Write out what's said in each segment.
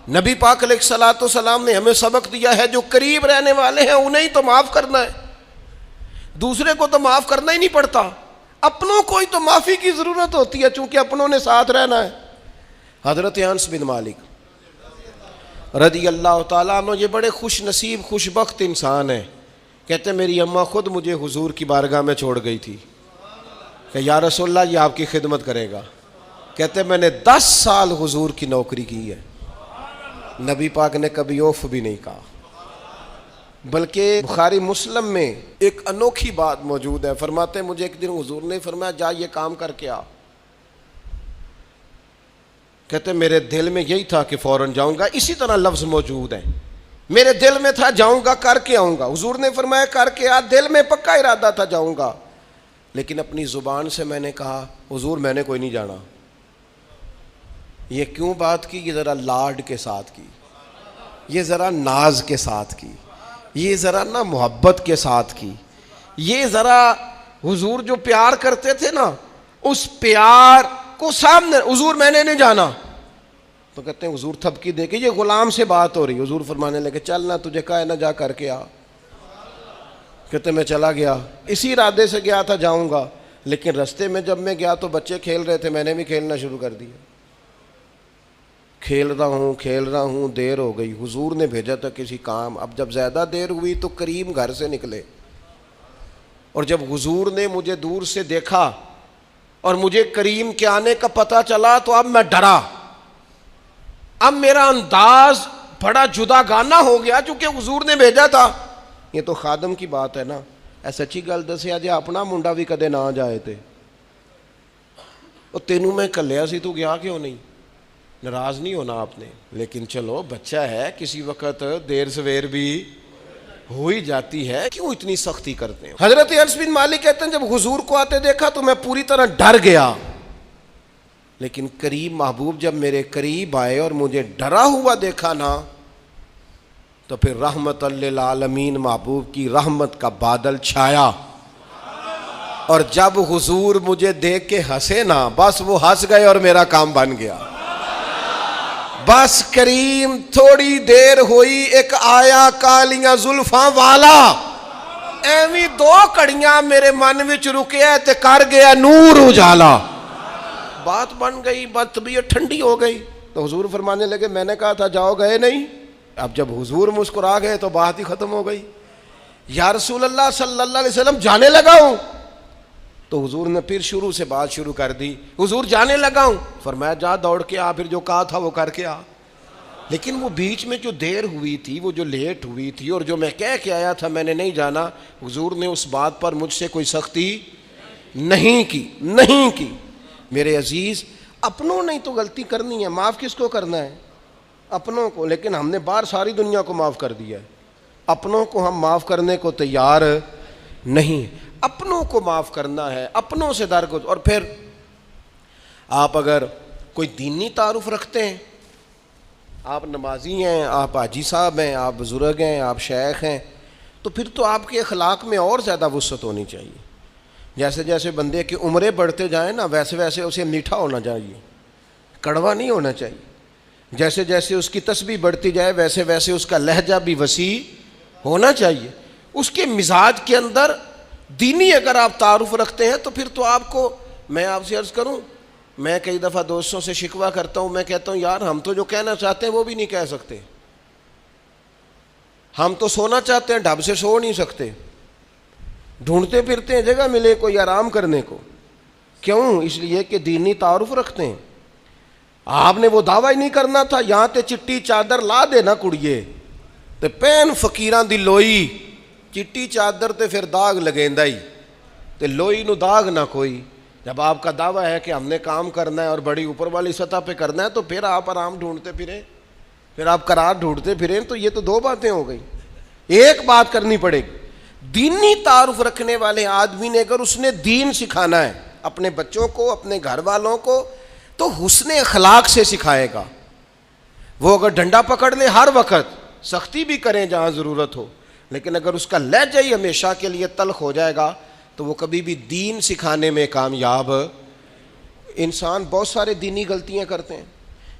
نبی پاک علیہ الصلوۃ والسلام نے ہمیں سبق دیا ہے جو قریب رہنے والے ہیں انہیں ہی تو معاف کرنا ہے، دوسرے کو تو معاف کرنا ہی نہیں پڑتا، اپنوں کو ہی تو معافی کی ضرورت ہوتی ہے چونکہ اپنوں نے ساتھ رہنا ہے۔ حضرت انس بن مالک رضی اللہ تعالیٰ عنہ یہ بڑے خوش نصیب خوش بخت انسان ہیں، کہتے میری اماں خود مجھے حضور کی بارگاہ میں چھوڑ گئی تھی کہ یا رسول اللہ یہ آپ کی خدمت کرے گا، کہتے میں نے 10 سال حضور کی نوکری کی ہے، نبی پاک نے کبھی اوف بھی نہیں کہا، بلکہ بخاری مسلم میں ایک انوکھی بات موجود ہے، فرماتے ہیں مجھے ایک دن حضور نے فرمایا جا یہ کام کر کے آ، کہتے میرے دل میں یہی تھا کہ فوراً جاؤں گا، اسی طرح لفظ موجود ہیں، میرے دل میں تھا جاؤں گا کر کے آؤں گا، حضور نے فرمایا کر کے آ، دل میں پکا ارادہ تھا جاؤں گا، لیکن اپنی زبان سے میں نے کہا حضور میں نے کوئی نہیں جانا۔ یہ کیوں بات کی؟ یہ ذرا لاڈ کے ساتھ کی، یہ ذرا ناز کے ساتھ کی، یہ ذرا نا محبت کے ساتھ کی، یہ ذرا حضور جو پیار کرتے تھے نا اس پیار کو سامنے، حضور میں نے نہیں جانا، تو کہتے ہیں حضور تھپکی دے کے یہ غلام سے بات ہو رہی، حضور فرمانے لگے چل نہ تجھے کہا ہے نہ جا کر کے آ، کہتے میں چلا گیا، اسی ارادے سے گیا تھا جاؤں گا، لیکن رستے میں جب میں گیا تو بچے کھیل رہے تھے، میں نے بھی کھیلنا شروع کر دیا، کھیل رہا ہوں دیر ہو گئی، حضور نے بھیجا تھا کسی کام، اب جب زیادہ دیر ہوئی تو کریم گھر سے نکلے، اور جب حضور نے مجھے دور سے دیکھا اور مجھے کریم کے آنے کا پتہ چلا تو اب میں ڈرا، اب میرا انداز بڑا جدا گانا ہو گیا چونکہ حضور نے بھیجا تھا۔ یہ تو خادم کی بات ہے نا، اے سچی گل دسیا جی اپنا منڈا بھی کدے نہ جائے تے او تینوں میں کلیا سی تو گیا کیوں نہیں؟ ناراض نہیں ہونا آپ نے، لیکن چلو بچہ ہے کسی وقت دیر سویر بھی ہو ہی جاتی ہے، کیوں اتنی سختی کرتے ہیں؟ حضرت انس بن مالک کہتے ہیں جب حضور کو آتے دیکھا تو میں پوری طرح ڈر گیا، لیکن قریب محبوب جب میرے قریب آئے اور مجھے ڈرا ہوا دیکھا نا تو پھر رحمت للعالمین محبوب کی رحمت کا بادل چھایا، اور جب حضور مجھے دیکھ کے ہنسے نا بس وہ ہنس گئے اور میرا کام بن گیا۔ بس کریم تھوڑی دیر ہوئی ایک آیا کالیاں زلفاں والا، ایویں 2 کڑیاں میرے من وچ رکیا تے کر گیا نور اجالا، بات بن گئی، بات طبیعت ٹھنڈی ہو گئی، تو حضور فرمانے لگے میں نے کہا تھا جاؤ گئے نہیں؟ اب جب حضور مسکرا گئے تو بات ہی ختم ہو گئی۔ یا رسول اللہ صلی اللہ علیہ وسلم جانے لگا ہوں، تو حضور نے پھر شروع سے بات شروع کر دی، حضور جانے لگا ہوں، فرمایا جا دوڑ کے آ، پھر جو کہا تھا وہ کر کے آ۔ لیکن وہ بیچ میں جو دیر ہوئی تھی، وہ جو لیٹ ہوئی تھی، اور جو میں کہہ کے آیا تھا میں نے نہیں جانا، حضور نے اس بات پر مجھ سے کوئی سختی نہیں کی۔ میرے عزیز اپنوں نے تو غلطی کرنی ہے، معاف کس کو کرنا ہے؟ اپنوں کو، لیکن ہم نے باہر ساری دنیا کو معاف کر دیا ہے، اپنوں کو ہم معاف کرنے کو تیار نہیں، اپنوں کو معاف کرنا ہے، اپنوں سے درگزر۔ اور پھر آپ اگر کوئی دینی تعارف رکھتے ہیں، آپ نمازی ہیں، آپ حاجی صاحب ہیں، آپ بزرگ ہیں، آپ شیخ ہیں، تو پھر تو آپ کے اخلاق میں اور زیادہ وسعت ہونی چاہیے۔ جیسے جیسے بندے کی عمریں بڑھتے جائیں نا ویسے ویسے اسے میٹھا ہونا چاہیے، کڑوا نہیں ہونا چاہیے۔ جیسے جیسے اس کی تسبیح بڑھتی جائے ویسے ویسے اس کا لہجہ بھی وسیع ہونا چاہیے، اس کے مزاج کے اندر دینی اگر آپ تعارف رکھتے ہیں تو پھر تو آپ کو، میں آپ سے عرض کروں، میں کئی دفعہ دوستوں سے شکوہ کرتا ہوں، میں کہتا ہوں یار ہم تو جو کہنا چاہتے ہیں وہ بھی نہیں کہہ سکتے، ہم تو سونا چاہتے ہیں ڈھب سے سو نہیں سکتے، ڈھونڈتے پھرتے ہیں جگہ ملے کوئی آرام کرنے کو، کیوں؟ اس لیے کہ دینی تعارف رکھتے ہیں۔ آپ نے وہ دعویٰ ہی نہیں کرنا تھا، یہاں تے چٹی چادر لا دے نا کڑیے تے پین فقیراں دی لوئی، چٹی چادر تے پھر داغ لگیندا ہی تے لوئی نو داغ نہ کوئی۔ جب آپ کا دعویٰ ہے کہ ہم نے کام کرنا ہے اور بڑی اوپر والی سطح پہ کرنا ہے تو پھر آپ آرام ڈھونڈتے پھریں، پھر آپ قرار ڈھونڈتے پھریں، تو یہ تو 2 باتیں ہو گئی۔ ایک بات کرنی پڑے گی، دینی تعارف رکھنے والے آدمی نے اگر اس نے دین سکھانا ہے اپنے بچوں کو، اپنے گھر والوں کو، تو حسن اخلاق سے سکھائے گا۔ وہ اگر ڈنڈا پکڑ لے ہر وقت، سختی بھی کریں جہاں ضرورت ہو، لیکن اگر اس کا لہجہ ہی ہمیشہ کے لیے تلخ ہو جائے گا تو وہ کبھی بھی دین سکھانے میں کامیاب۔ انسان بہت سارے دینی غلطیاں کرتے ہیں،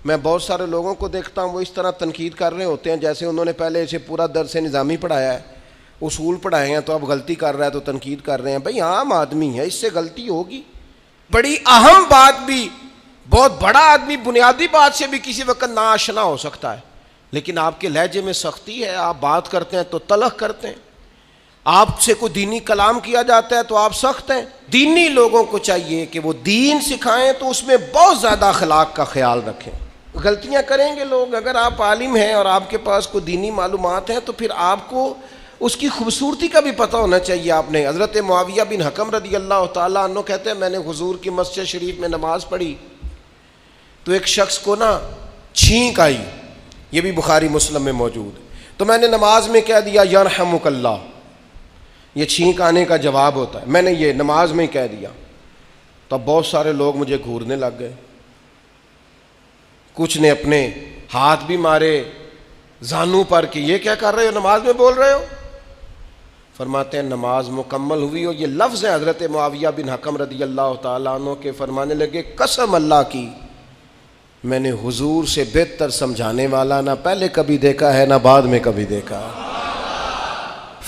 میں بہت سارے لوگوں کو دیکھتا ہوں وہ اس طرح تنقید کر رہے ہوتے ہیں جیسے انہوں نے پہلے اسے پورا درس نظامی پڑھایا ہے، اصول پڑھائے ہیں، تو اب غلطی کر رہا ہے تو تنقید کر رہے ہیں۔ بھئی عام آدمی ہے، اس سے غلطی ہوگی۔ بڑی اہم بات بھی، بہت بڑا آدمی بنیادی بات سے بھی کسی وقت ناآشنا ہو سکتا ہے، لیکن آپ کے لہجے میں سختی ہے، آپ بات کرتے ہیں تو تلخ کرتے ہیں، آپ سے کوئی دینی کلام کیا جاتا ہے تو آپ سخت ہیں۔ دینی لوگوں کو چاہیے کہ وہ دین سکھائیں تو اس میں بہت زیادہ اخلاق کا خیال رکھیں۔ غلطیاں کریں گے لوگ، اگر آپ عالم ہیں اور آپ کے پاس کوئی دینی معلومات ہیں تو پھر آپ کو اس کی خوبصورتی کا بھی پتہ ہونا چاہیے۔ آپ نے حضرت معاویہ بن حکم رضی اللہ تعالیٰ عنہ کہتے ہیں میں نے حضور کی مسجد شریف میں نماز پڑھی تو ایک شخص کو نا چھینک آئی، یہ بھی بخاری مسلم میں موجود ہے، تو میں نے نماز میں کہہ دیا یرحمک اللہ، یہ چھینک آنے کا جواب ہوتا ہے، میں نے یہ نماز میں ہی کہہ دیا، تو اب بہت سارے لوگ مجھے گھورنے لگ گئے، کچھ نے اپنے ہاتھ بھی مارے زانوں پر کہ یہ کیا کر رہے ہو، نماز میں بول رہے ہو۔ فرماتے ہیں نماز مکمل ہوئی اور یہ لفظ ہیں حضرت معاویہ بن حکم رضی اللہ تعالیٰ عنہ کے، فرمانے لگے قسم اللہ کی میں نے حضور سے بہتر سمجھانے والا نہ پہلے کبھی دیکھا ہے نہ بعد میں کبھی دیکھا۔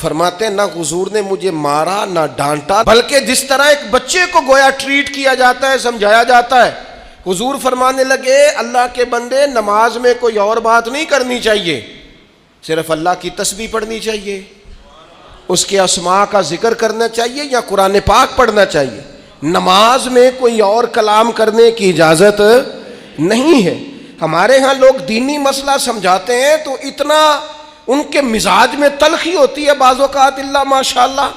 فرماتے ہیں نہ حضور نے مجھے مارا نہ ڈانٹا، بلکہ جس طرح ایک بچے کو گویا ٹریٹ کیا جاتا ہے، سمجھایا جاتا ہے۔ حضور فرمانے لگے اللہ کے بندے نماز میں کوئی اور بات نہیں کرنی چاہیے، صرف اللہ کی تسبیح پڑھنی چاہیے، اس کے اسماء کا ذکر کرنا چاہیے یا قرآن پاک پڑھنا چاہیے، نماز میں کوئی اور کلام کرنے کی اجازت نہیں ہے۔ ہمارے ہاں لوگ دینی مسئلہ سمجھاتے ہیں تو اتنا ان کے مزاج میں تلخی ہوتی ہے بعض اوقات، اللہ ماشاءاللہ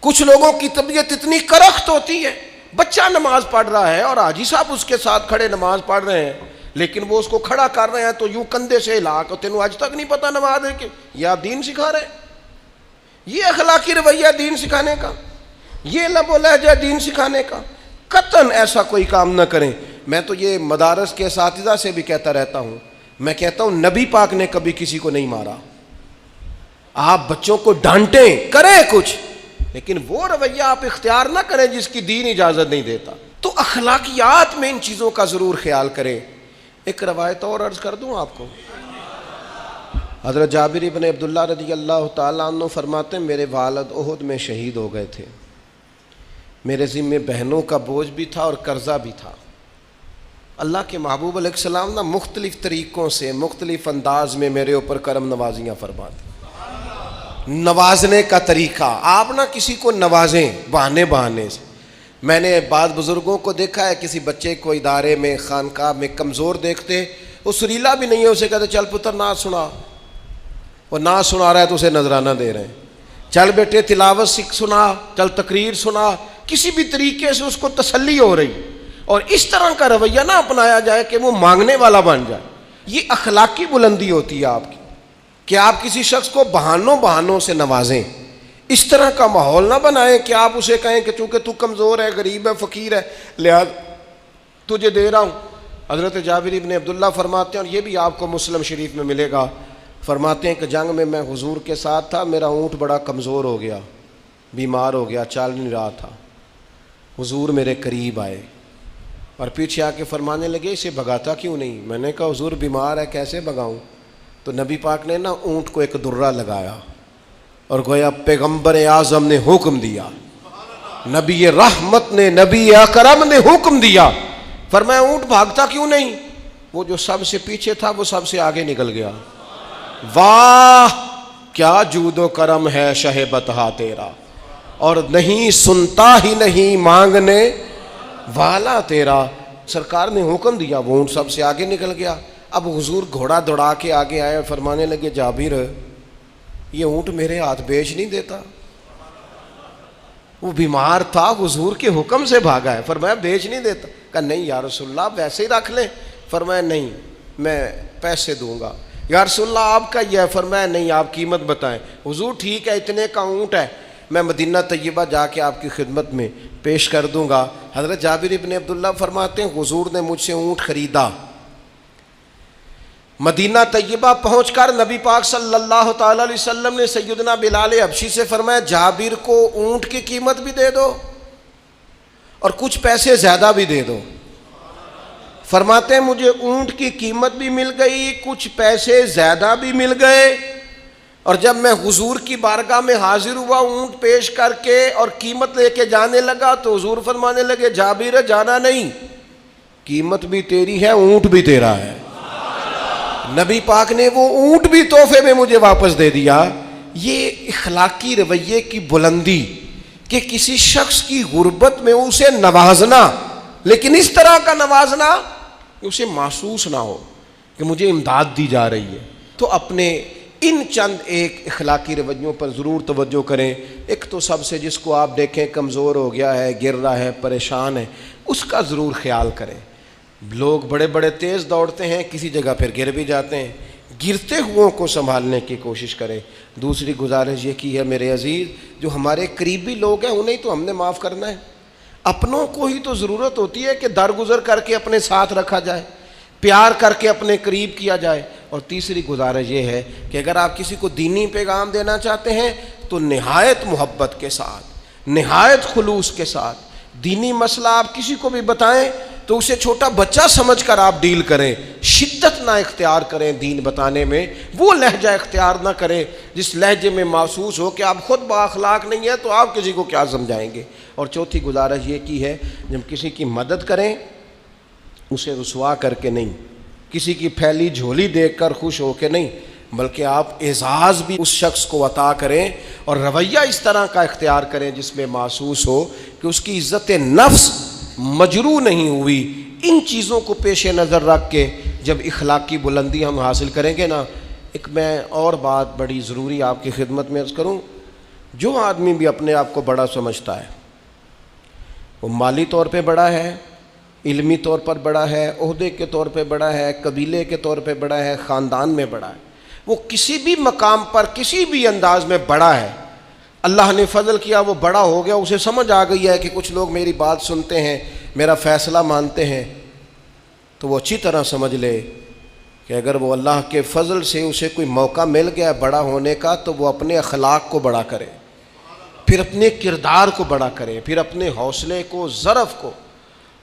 کچھ لوگوں کی طبیعت اتنی کرخت ہوتی ہے، بچہ نماز پڑھ رہا ہے اور حاجی صاحب اس کے ساتھ کھڑے نماز پڑھ رہے ہیں لیکن وہ اس کو کھڑا کر رہے ہیں تو یوں کندھے سے ہلا کے تینوں آج تک نہیں پتہ نماز ہے کہ یہ آپ دین سکھا رہے ہیں، یہ اخلاقی رویہ دین سکھانے کا، یہ لب و لہجہ دین سکھانے کا، قطعاً ایسا کوئی کام نہ کریں۔ میں تو یہ مدارس کے اساتذہ سے بھی کہتا رہتا ہوں، میں کہتا ہوں نبی پاک نے کبھی کسی کو نہیں مارا، آپ بچوں کو ڈانٹیں کریں کچھ، لیکن وہ رویہ آپ اختیار نہ کریں جس کی دین اجازت نہیں دیتا۔ تو اخلاقیات میں ان چیزوں کا ضرور خیال کریں۔ ایک روایت اور عرض کر دوں آپ کو، حضرت جابر ابن عبداللہ رضی اللہ تعالیٰ عنہ فرماتے ہیں میرے والد احد میں شہید ہو گئے تھے، میرے ذمے بہنوں کا بوجھ بھی تھا اور قرضہ بھی تھا۔ اللہ کے محبوب علیہ السلام نا مختلف طریقوں سے مختلف انداز میں میرے اوپر کرم نوازیاں فرماتے۔ نوازنے کا طریقہ، آپ نہ کسی کو نوازیں بہانے سے۔ میں نے بعض بزرگوں کو دیکھا ہے کسی بچے کو ادارے میں خانقاہ میں کمزور دیکھتے، وہ سریلا بھی نہیں ہے، اسے کہتے چل پتر نعت سنا، وہ نعت سنا رہا ہے تو اسے نذرانہ دے رہے ہیں، چل بیٹے تلاوت سکھ سنا، چل تقریر سنا، کسی بھی طریقے سے اس کو تسلی ہو رہی، اور اس طرح کا رویہ نہ اپنایا جائے کہ وہ مانگنے والا بن جائے۔ یہ اخلاقی بلندی ہوتی ہے آپ کی کہ آپ کسی شخص کو بہانوں سے نوازیں، اس طرح کا ماحول نہ بنائیں کہ آپ اسے کہیں کہ چونکہ تو کمزور ہے، غریب ہے، فقیر ہے، لہذا تجھے دے رہا ہوں۔ حضرت جابر ابن عبداللہ فرماتے ہیں، اور یہ بھی آپ کو مسلم شریف میں ملے گا، فرماتے ہیں کہ جنگ میں میں حضور کے ساتھ تھا، میرا اونٹ بڑا کمزور ہو گیا، بیمار ہو گیا، چل نہیں رہا تھا، حضور میرے قریب آئے اور پیچھے آ کے فرمانے لگے اسے بھگاتا کیوں نہیں؟ میں نے کہا حضور بیمار ہے کیسے بھگاؤں؟ تو نبی پاک نے نا اونٹ کو ایک درہ لگایا اور گویا پیغمبر اعظم نے حکم دیا، نبی رحمت نے، نبی اکرم نے حکم دیا، فرمایا اونٹ بھاگتا کیوں نہیں؟ وہ جو سب سے پیچھے تھا وہ سب سے آگے نکل گیا۔ واہ کیا جود و کرم ہے شہ بطحا تیرا، اور نہیں سنتا ہی نہیں مانگنے والا تیرا۔ سرکار نے حکم دیا، وہ اونٹ سب سے آگے نکل گیا۔ اب حضور گھوڑا دوڑا کے آگے آئے، فرمانے لگے جابر یہ اونٹ میرے ہاتھ بیچ نہیں دیتا، وہ بیمار تھا حضور کے حکم سے بھاگا ہے، فرمایا بیچ نہیں دیتا؟ کہا نہیں یا رسول اللہ ویسے ہی رکھ لیں، فرمایا نہیں میں پیسے دوں گا۔ یا رسول اللہ آپ کا یہ ہے، فرمایا نہیں آپ قیمت بتائیں۔ حضور ٹھیک ہے اتنے کا اونٹ ہے، میں مدینہ طیبہ جا کے آپ کی خدمت میں پیش کر دوں گا۔ حضرت جابر ابن عبداللہ فرماتے ہیں حضور نے مجھ سے اونٹ خریدا، مدینہ طیبہ پہنچ کر نبی پاک صلی اللہ تعالی علیہ وسلم نے سیدنا بلال حبشی سے فرمایا جابر کو اونٹ کی قیمت بھی دے دو اور کچھ پیسے زیادہ بھی دے دو۔ فرماتے ہیں مجھے اونٹ کی قیمت بھی مل گئی، کچھ پیسے زیادہ بھی مل گئے، اور جب میں حضور کی بارگاہ میں حاضر ہوا اونٹ پیش کر کے اور قیمت لے کے جانے لگا تو حضور فرمانے لگے جابر جانا نہیں، قیمت بھی تیری ہے، اونٹ بھی تیرا ہے۔ نبی پاک نے وہ اونٹ بھی تحفے میں مجھے واپس دے دیا۔ یہ اخلاقی رویے کی بلندی کہ کسی شخص کی غربت میں اسے نوازنا، لیکن اس طرح کا نوازنا کہ اسے محسوس نہ ہو کہ مجھے امداد دی جا رہی ہے۔ تو اپنے ان چند ایک اخلاقی رویوں پر ضرور توجہ کریں۔ ایک تو سب سے جس کو آپ دیکھیں کمزور ہو گیا ہے، گر رہا ہے، پریشان ہے، اس کا ضرور خیال کریں۔ لوگ بڑے بڑے تیز دوڑتے ہیں، کسی جگہ پھر گر بھی جاتے ہیں، گرتے ہوئوں کو سنبھالنے کی کوشش کریں۔ دوسری گزارش یہ کی ہے میرے عزیز، جو ہمارے قریبی لوگ ہیں انہیں تو ہم نے معاف کرنا ہے، اپنوں کو ہی تو ضرورت ہوتی ہے کہ درگزر کر کے اپنے ساتھ رکھا جائے، پیار کر کے اپنے قریب کیا جائے۔ اور تیسری گزارش یہ ہے کہ اگر آپ کسی کو دینی پیغام دینا چاہتے ہیں تو نہایت محبت کے ساتھ، نہایت خلوص کے ساتھ دینی مسئلہ آپ کسی کو بھی بتائیں تو اسے چھوٹا بچہ سمجھ کر آپ ڈیل کریں، شدت نہ اختیار کریں دین بتانے میں، وہ لہجہ اختیار نہ کریں جس لہجے میں محسوس ہو کہ آپ خود بااخلاق نہیں ہیں تو آپ کسی کو کیا سمجھائیں گے۔ اور چوتھی گزارش یہ کی ہے جب کسی کی مدد کریں اسے رسوا کر کے نہیں، کسی کی پھیلی جھولی دیکھ کر خوش ہو کے نہیں، بلکہ آپ اعزاز بھی اس شخص کو عطا کریں اور رویہ اس طرح کا اختیار کریں جس میں محسوس ہو کہ اس کی عزت نفس مجروح نہیں ہوئی۔ ان چیزوں کو پیش نظر رکھ کے جب اخلاقی بلندی ہم حاصل کریں گے نا، ایک میں اور بات بڑی ضروری آپ کی خدمت میں عرض کروں، جو آدمی بھی اپنے آپ کو بڑا سمجھتا ہے، وہ مالی طور پہ بڑا ہے، علمی طور پر بڑا ہے، عہدے کے طور پہ بڑا ہے، قبیلے کے طور پہ بڑا ہے، خاندان میں بڑا ہے، وہ کسی بھی مقام پر کسی بھی انداز میں بڑا ہے، اللہ نے فضل کیا وہ بڑا ہو گیا، اسے سمجھ آ گئی ہے کہ کچھ لوگ میری بات سنتے ہیں، میرا فیصلہ مانتے ہیں، تو وہ اچھی طرح سمجھ لے کہ اگر وہ اللہ کے فضل سے اسے کوئی موقع مل گیا بڑا ہونے کا تو وہ اپنے اخلاق کو بڑا کرے، پھر اپنے کردار کو بڑا کرے، پھر اپنے حوصلے کو، ظرف کو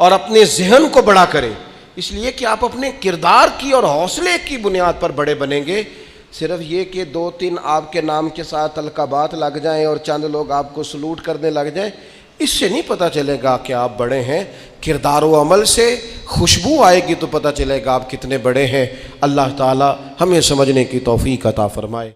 اور اپنے ذہن کو بڑا کرے، اس لیے کہ آپ اپنے کردار کی اور حوصلے کی بنیاد پر بڑے بنیں گے۔ صرف یہ کہ 2-3 آپ کے نام کے ساتھ القابات لگ جائیں اور چند لوگ آپ کو سلوٹ کرنے لگ جائیں، اس سے نہیں پتہ چلے گا کہ آپ بڑے ہیں۔ کردار و عمل سے خوشبو آئے گی تو پتہ چلے گا آپ کتنے بڑے ہیں۔ اللہ تعالی ہمیں سمجھنے کی توفیق عطا فرمائے۔